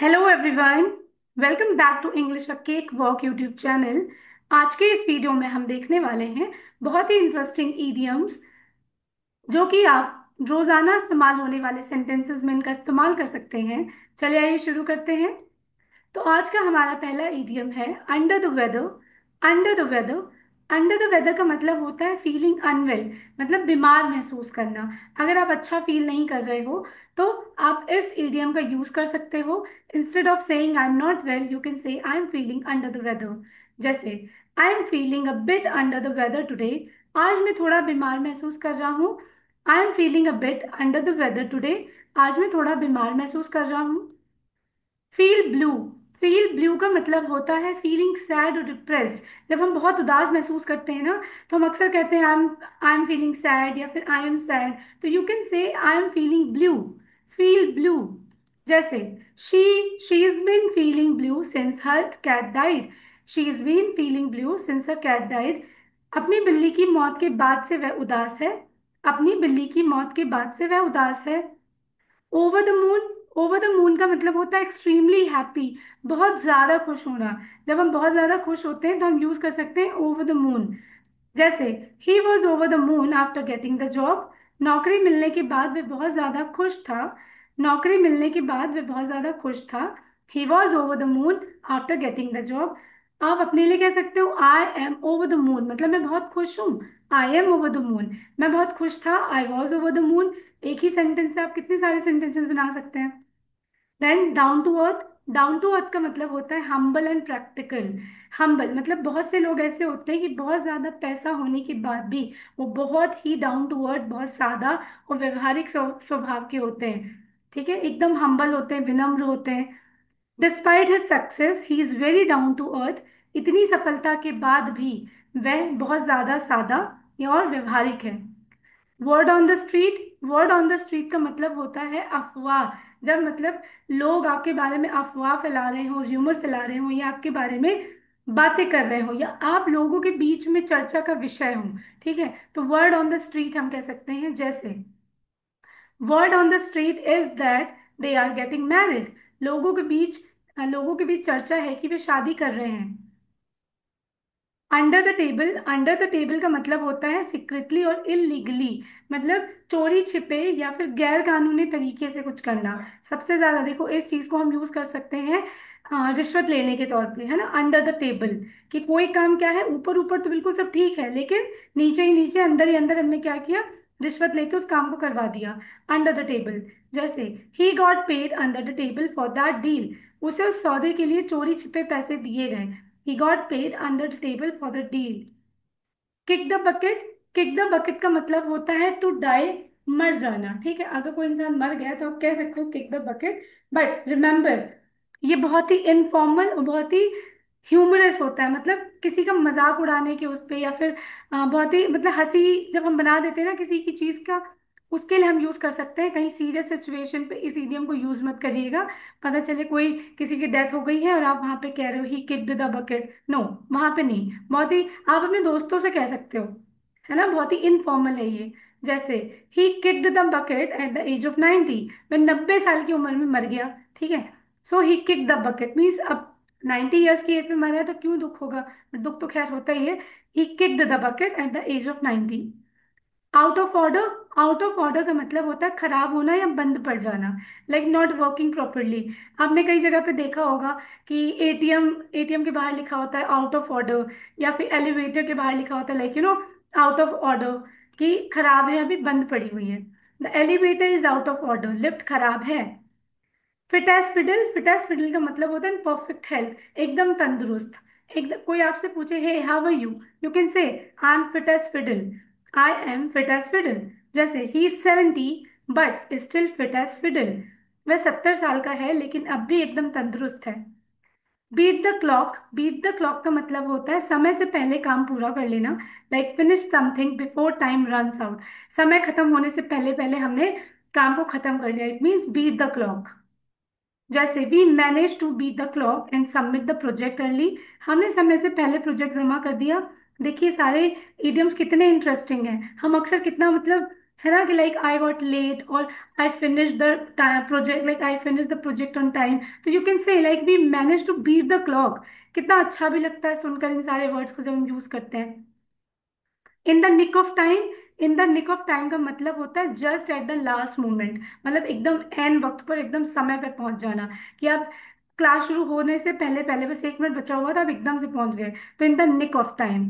Hello everyone. Welcome back to English a cake walk YouTube channel. आज के इस video में हम देखने वाले हैं बहुत ही इंटरेस्टिंग इडियम्स जो कि आप रोजाना इस्तेमाल होने वाले सेंटेंसेस में इनका इस्तेमाल कर सकते हैं। चलिए आइए शुरू करते हैं। तो आज का हमारा पहला इडियम है under the weather. Under the weather. Under the weather का मतलब होता है फीलिंग अनवेल, मतलब बीमार महसूस करना। अगर आप अच्छा फील नहीं कर रहे हो तो आप इस इडियम का यूज कर सकते हो। Instead of saying I am not well you can say I am feeling under the weather. जैसे I am feeling a bit under the weather today. आज मैं थोड़ा बीमार महसूस कर रहा हूँ। I am feeling a bit under the weather today. आज मैं थोड़ा बीमार महसूस कर रहा हूँ। Feel blue. फील ब्लू का मतलब होता है फीलिंग सैड और डिप्रेस्ड। जब हम बहुत उदास महसूस करते हैं ना, तो हम अक्सर कहते हैं आई एम फीलिंग सैड या फिर आई एम सैड। तो you can say I am feeling blue. Feel blue. जैसे she she is been feeling blue since her cat died. She is been feeling blue since her cat died. अपनी बिल्ली की मौत के बाद से वह उदास है। अपनी बिल्ली की मौत के बाद से वह उदास है। Over the moon. Over the moon का मतलब होता है एक्सट्रीमली हैप्पी, बहुत ज्यादा खुश होना। जब हम बहुत ज्यादा खुश होते हैं तो हम यूज कर सकते हैं ओवर द मून। जैसे he was over the moon after getting the job. नौकरी मिलने के बाद वह बहुत ज्यादा खुश था। नौकरी मिलने के बाद वह बहुत ज्यादा खुश था। ही was over the moon after getting the job. आप अपने लिए कह सकते हो I am over the moon, मतलब मैं बहुत खुश हूँ। I M over the moon, मैं बहुत खुश था। I was over the moon. एक ही सेंटेंस से आप कितने सारे सेंटेंसेस बना सकते हैं। Then down to earth. Down to earth का मतलब होता है हम्बल एंड प्रैक्टिकल। हम्बल मतलब बहुत से लोग ऐसे होते हैं कि बहुत ज्यादा पैसा होने के बाद भी वो बहुत ही डाउन टू अर्थ, बहुत सादा और व्यवहारिक स्वभाव के होते हैं। ठीक है, एकदम हम्बल होते हैं, विनम्र होते हैं। Despite his success he is very down to earth. इतनी सफलता के बाद भी वह बहुत ज्यादा सादा और व्यवहारिक है। Word on the street. Word on the street का मतलब होता है अफवाह। जब मतलब लोग आपके बारे में अफवाह फैला रहे हो, र्यूमर फैला रहे हो, या आपके बारे में बातें कर रहे हो, या आप लोगों के बीच में चर्चा का विषय हो। ठीक है, तो वर्ड ऑन द स्ट्रीट हम कह सकते हैं। जैसे word on the street is that they are getting married. लोगों के बीच चर्चा है कि वे शादी कर रहे हैं। Under the table. Under the table का मतलब होता है सीक्रेटली और इलीगली, मतलब चोरी छिपे या फिर गैर कानूनी तरीके से कुछ करना। सबसे ज्यादा देखो इस चीज को हम यूज कर सकते हैं रिश्वत लेने के तौर पे, है ना। अंडर द टेबल कि कोई काम क्या है, ऊपर ऊपर तो बिल्कुल सब ठीक है, लेकिन नीचे ही नीचे, अंदर ही अंदर हमने क्या किया, रिश्वत लेके उस काम को करवा दिया। Under the table. जैसे he got paid under the table for that deal. उसे उस सौदे के लिए चोरी छिपे पैसे दिए गए। He got paid under the table for the deal. Kick the bucket. Kick the bucket का मतलब होता है टू डाई, मर जाना। ठीक है, अगर कोई इंसान मर गया तो आप कह सकते हो kick the bucket. But remember, ये बहुत ही इनफॉर्मल और बहुत ही ह्यूमरस होता है, मतलब किसी का मजाक उड़ाने के उस पे, या फिर बहुत ही मतलब हंसी जब हम बना देते हैं ना किसी की चीज का, उसके लिए हम यूज कर सकते हैं। कहीं सीरियस सिचुएशन पे इस इडियम को यूज मत करिएगा। पता चले कोई किसी की डेथ हो गई है और आप वहां पे कह रहे हो ही किक्ड द बकेट, नो, वहां पे नहीं। बहुत ही आप अपने दोस्तों से कह सकते हो, है ना, बहुत ही इनफॉर्मल है ये। जैसे he kicked the bucket at the age of 90। वह 90 साल की उम्र में मर गया। ठीक है, सो ही किक्ड द बकेट मीन्स अब 90 ईयर्स की एज में मरा है तो क्यों दुख होगा, दुख तो खैर होता ही है। He kicked the bucket at the age of 90। Out of order. Out of order का मतलब होता है खराब होना या बंद पड़ जाना, लाइक नॉट वर्किंग प्रॉपरली। आपने कई जगह पे देखा होगा कि एटीएम के बाहर लिखा होता है आउट ऑफ ऑर्डर, या फिर एलिवेटर के बाहर लिखा होता है लाइक आउट ऑफ ऑर्डर, कि खराब है, अभी बंद पड़ी हुई है। The elevator is out of order, lift खराब है। Fit as fiddle. Fit as fiddle का मतलब होता है परफेक्ट हेल्थ, एकदम तंदुरुस्त। एकदम कोई आपसे पूछे hey how are you can say I am fit as fiddle. I am fit as fiddle. जैसे he is 70 but still fit as fiddle. वह 70 साल का है लेकिन अब भी एकदम तंदुरुस्त है। Beat the clock. Beat the clock का मतलब होता है समय से पहले काम पूरा कर लेना, like finish something before time runs out. समय खत्म होने से पहले पहले हमने काम को खत्म कर लिया, it means beat the clock. जैसे we manage to beat the clock and submit the project early. हमने समय से पहले प्रोजेक्ट जमा कर दिया। देखिए सारे इडियम्स कितने इंटरेस्टिंग हैं। हम अक्सर कितना मतलब है ना, कि लाइक आई गॉट लेट और I finish the project, like I finish the project on time. तो you can say like we manage to beat the clock. कितना अच्छा भी लगता है सुनकर इन सारे वर्ड्स को जब हम यूज करते हैं। In the nick of time, in the nick of time का मतलब होता है just at the last moment, मतलब एकदम एन वक्त पर, एकदम समय पर पहुंच जाना। कि आप क्लास शुरू होने से पहले पहले बस 1 मिनट बचा हुआ था, आप एकदम से पहुंच गए, तो in the nick of time.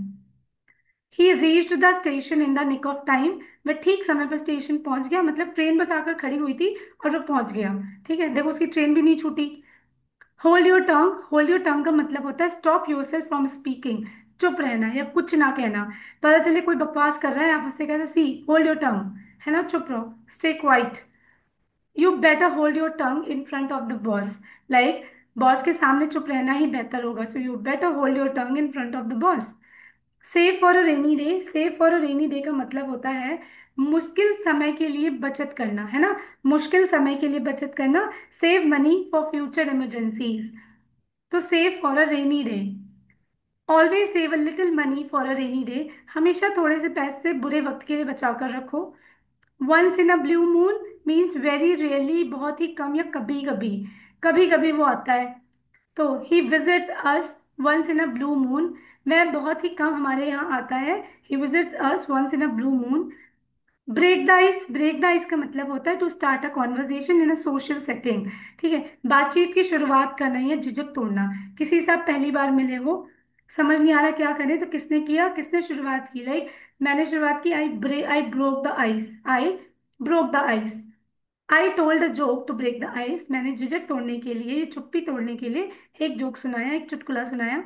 He reached the station in the nick of time. वह ठीक समय पर स्टेशन पहुंच गया, मतलब ट्रेन बस आकर खड़ी हुई थी और वो पहुंच गया। ठीक है, देखो उसकी ट्रेन भी नहीं छूटी। Hold your tongue, hold your tongue का मतलब होता है stop your self from speaking, चुप रहना या कुछ ना कहना। पता चले कोई बकवास कर रहा है, आप उससे कह दो सी होल्ड योर टंग, है ना, चुप रहो, stay quiet. You better hold your tongue in front of the boss, like boss के सामने चुप रहना ही बेहतर होगा, so you better hold your tongue in front of the boss. Save for a rainy day, save for a rainy day का मतलब होता है मुश्किल समय के लिए बचत करना, है ना, मुश्किल समय के लिए बचत करना। Save money for future emergencies, तो save for a rainy day. Always save a little money for a rainy day, हमेशा थोड़े से पैसे बुरे वक्त के लिए बचा कर रखो। Once in a blue moon means very rarely, बहुत ही कम या कभी कभी, कभी कभी वो आता है। तो he visits us once in a blue moon, वह बहुत ही कम हमारे यहाँ आता है। He visits us once in a blue moon. Break the ice, break the ice का मतलब होता है to start a conversation in a social setting. ठीक है, बातचीत की शुरुआत करना या झिझक तोड़ना। किसी से आप पहली बार मिले हो, समझ नहीं आ रहा क्या करें, तो किसने किया, किसने शुरुआत की, लाइक मैंने शुरुआत की, I broke the ice, I broke the ice. I told a joke to break the ice, मैंने झिझक तोड़ने के लिए, चुप्पी तोड़ने के लिए एक जोक सुनाया, एक चुटकुला सुनाया।